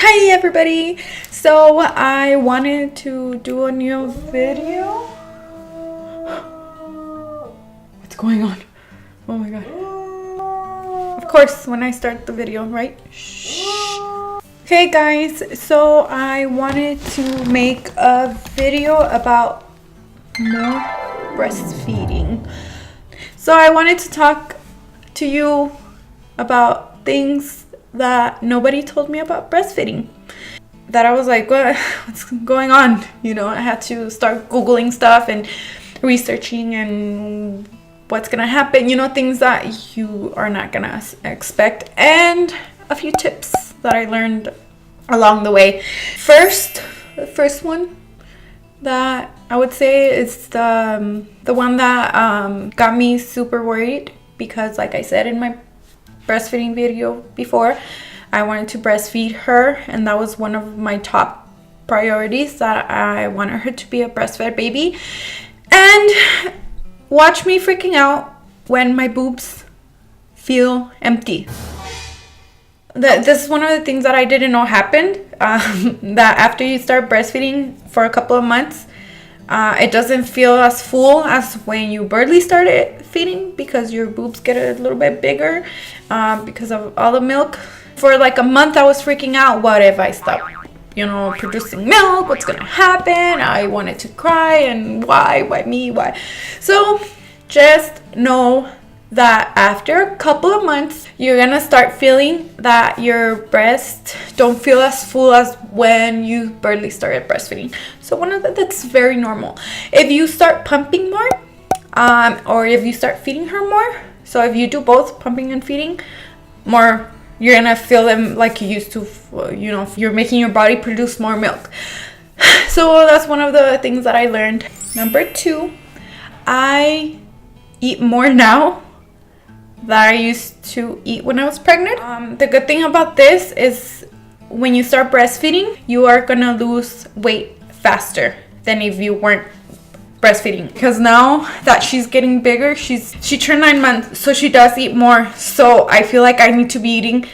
Hi everybody! So I wanted to do a new video. What's going on? Oh my god. Of course, when I start the video, right? Shh. Okay guys, so I wanted to make a video about more breastfeeding. So I wanted to talk to you about things that nobody told me about breastfeeding. That I was like, what's going on? You know, I had to start Googling stuff and researching and what's gonna happen, you know, things that you are not gonna expect, and a few tips that I learned along the way. The first one that I would say is the one that got me super worried, because like I said in my breastfeeding video before, I wanted to breastfeed her, and that was one of my top priorities, that I wanted her to be a breastfed baby. And watch me freaking out when my boobs feel empty. This is one of the things that I didn't know happened, that after you start breastfeeding for a couple of months, it doesn't feel as full as when you barely started feeding, because your boobs get a little bit bigger because of all the milk. For like a month I was freaking out. What if I stop, you know, producing milk? What's gonna happen? I wanted to cry, and why me, why? So just know that after a couple of months, you're gonna start feeling that your breasts don't feel as full as when you barely started breastfeeding. So that's very normal. If you start pumping more, or if you start feeding her more, so if you do both pumping and feeding more, you're gonna feel them like you used to, you know, you're making your body produce more milk. So that's one of the things that I learned. Number 2, I eat more now that I used to eat when I was pregnant. The good thing about this is when you start breastfeeding, you are gonna lose weight faster than if you weren't breastfeeding, because now that she's getting bigger, she turned 9 months, so she does eat more. So I feel like I need to be eating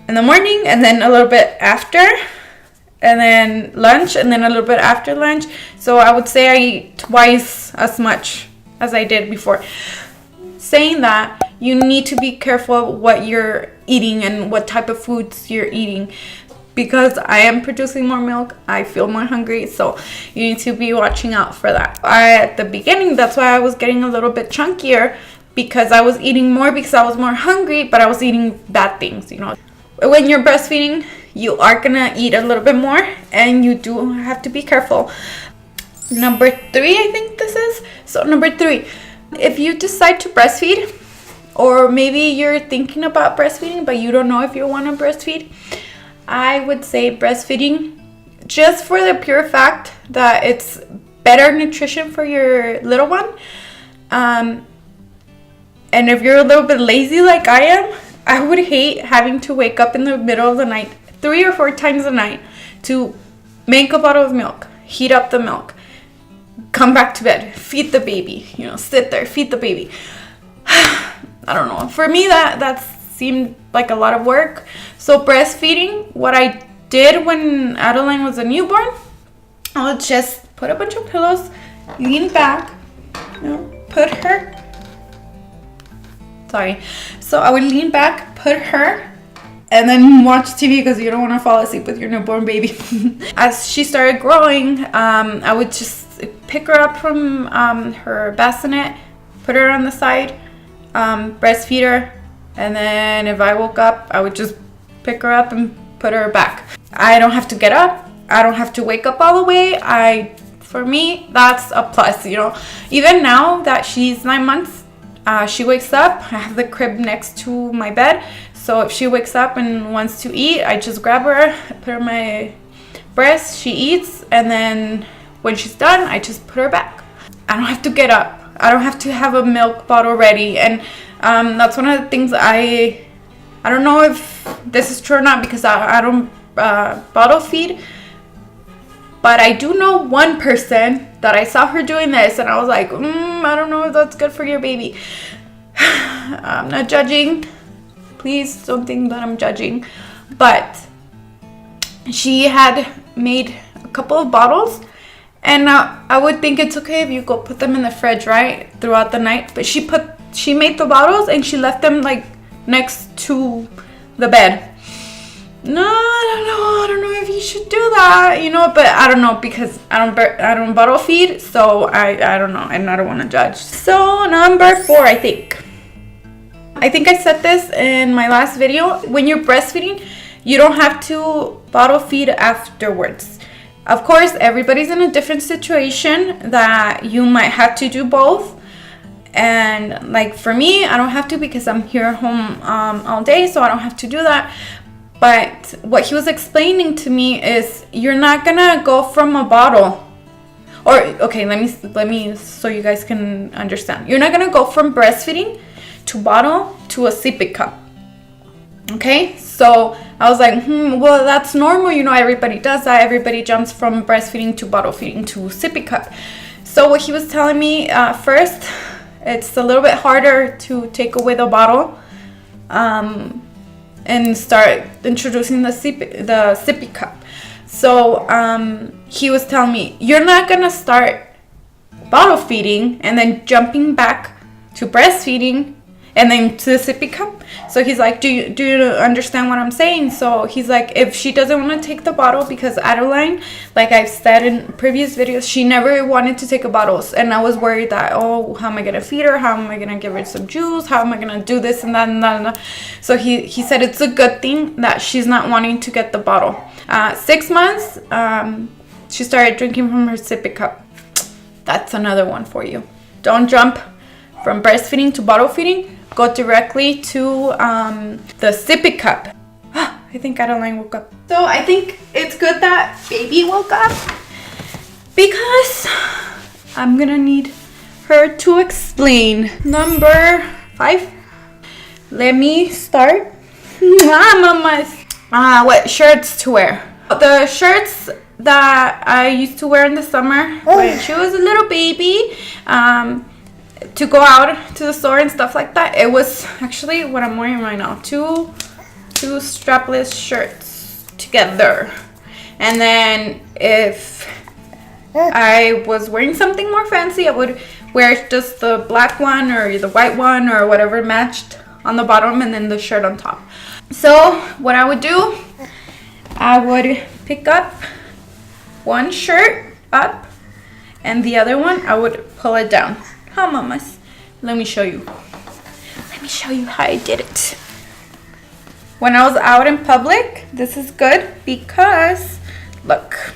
in the morning, and then a little bit after, and then lunch, and then a little bit after lunch. So I would say I eat twice as much as I did before. Saying that, you need to be careful what you're eating and what type of foods you're eating, because I am producing more milk, I feel more hungry, so you need to be watching out for that. At the beginning, that's why I was getting a little bit chunkier, because I was eating more because I was more hungry, but I was eating bad things, you know. When you're breastfeeding, you are gonna eat a little bit more, and you do have to be careful. Number 3, I think this is. So number 3, if you decide to breastfeed, or maybe you're thinking about breastfeeding but you don't know if you want to breastfeed, I would say breastfeeding, just for the pure fact that it's better nutrition for your little one. And if you're a little bit lazy like I am, I would hate having to wake up in the middle of the night 3 or 4 times a night to make a bottle of milk, heat up the milk, come back to bed, feed the baby, you know, sit there, feed the baby. I don't know. For me, that seemed like a lot of work. So breastfeeding, what I did when Adeline was a newborn, I would just put a bunch of pillows, lean back, you know, put her. Sorry. So I would lean back, put her, and then watch TV, because you don't want to fall asleep with your newborn baby. As she started growing, I would just pick her up from her bassinet, put her on the side, breastfeed her, and then if I woke up, I would just pick her up and put her back. I don't have to get up, I don't have to wake up all the way. For me, that's a plus, you know. Even now that she's 9 months, she wakes up, I have the crib next to my bed, so if she wakes up and wants to eat, I just grab her, put her on my breast, she eats, and then when she's done, I just put her back. I don't have to get up. I don't have to have a milk bottle ready. And that's one of the things I don't know if this is true or not, because I don't bottle feed. But I do know one person that I saw her doing this, and I was like, I don't know if that's good for your baby. I'm not judging. Please don't think that I'm judging. But she had made a couple of bottles, and I would think it's okay if you go put them in the fridge, right, throughout the night. But she made the bottles and she left them like next to the bed. No, I don't know if you should do that, but I don't know, because I don't bottle feed, so I don't know, and I don't want to judge. So number 4, I think I said this in my last video. When you're breastfeeding, you don't have to bottle feed afterwards. Of course, everybody's in a different situation that you might have to do both. And like for me, I don't have to because I'm here home all day, so I don't have to do that. But what he was explaining to me is you're not gonna go from a bottle, or okay, let me so you guys can understand. You're not gonna go from breastfeeding to bottle to a sippy cup. Okay, so I was like, well, that's normal, everybody does that. Everybody jumps from breastfeeding to bottle feeding to sippy cup. So what he was telling me, first, it's a little bit harder to take away the bottle and start introducing the sippy cup. So he was telling me, you're not gonna start bottle feeding and then jumping back to breastfeeding and then to the sippy cup. So he's like, do you understand what I'm saying? So he's like, if she doesn't want to take the bottle, because Adeline, like I've said in previous videos, she never wanted to take a bottle, and I was worried that, oh, how am I gonna feed her? How am I gonna give her some juice? How am I gonna do this and that and that and that? So he said it's a good thing that she's not wanting to get the bottle. 6 months, she started drinking from her sippy cup. That's another one for you. Don't jump from breastfeeding to bottle feeding. Go directly to the sippy cup. I think Adeline woke up. So I think it's good that baby woke up, because I'm gonna need her to explain. Number 5. Let me start. What shirts to wear. The shirts that I used to wear in the summer when she was a little baby, to go out to the store and stuff like that, it was actually what I'm wearing right now. Two strapless shirts together. And then if I was wearing something more fancy, I would wear just the black one or the white one or whatever matched on the bottom, and then the shirt on top. So what I would do, I would pick up one shirt up and the other one I would pull it down. How, mamas? Let me show you. Let me show you how I did it. When I was out in public, this is good because, look.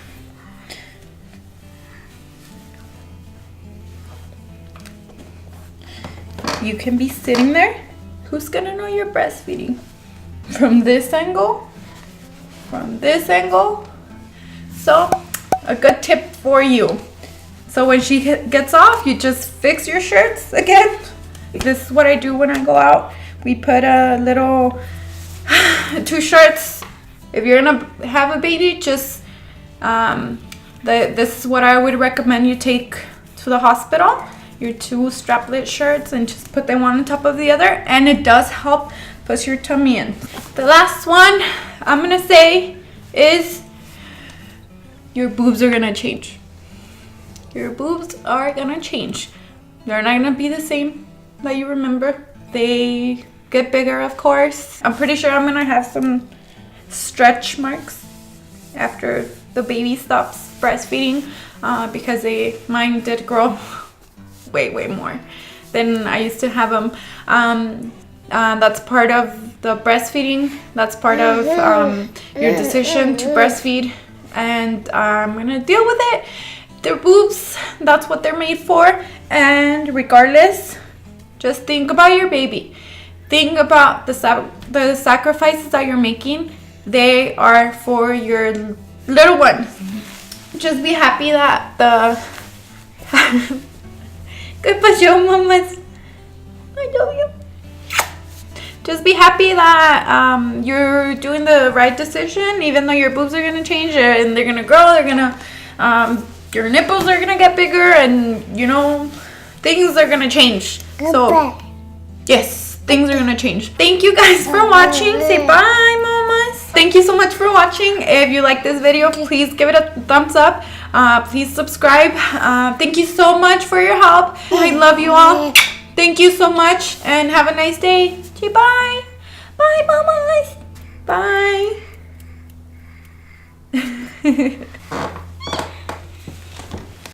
You can be sitting there. Who's gonna know you're breastfeeding? From this angle, from this angle. So, a good tip for you. So when she gets off, you just fix your shirts again. This is what I do when I go out. We put a little 2 shirts. If you're gonna have a baby, just this is what I would recommend you take to the hospital. Your 2 straplet shirts, and just put them one on top of the other, and it does help push your tummy in. The last one I'm gonna say is your boobs are gonna change. Your boobs are gonna change. They're not gonna be the same that you remember. They get bigger, of course. I'm pretty sure I'm gonna have some stretch marks after the baby stops breastfeeding, because mine did grow way more than I used to have them. That's part of the breastfeeding. That's part of your decision to breastfeed, and I'm gonna deal with it. Their boobs, that's what they're made for. And regardless, just think about your baby. Think about the sacrifices that you're making. They are for your little one. Just be happy that the ¿Qué pasó, mamas? I love you. Just be happy that you're doing the right decision, even though your boobs are gonna change and they're gonna grow. They're gonna your nipples are gonna get bigger, and things are gonna change. So yes, things are gonna change. Thank you guys for watching. Say bye, mamas. Thank you so much for watching. If you like this video, please give it a thumbs up. Please subscribe. Thank you so much for your help. I love you all. Thank you so much and have a nice day. Okay, bye. Bye, mamas. Bye.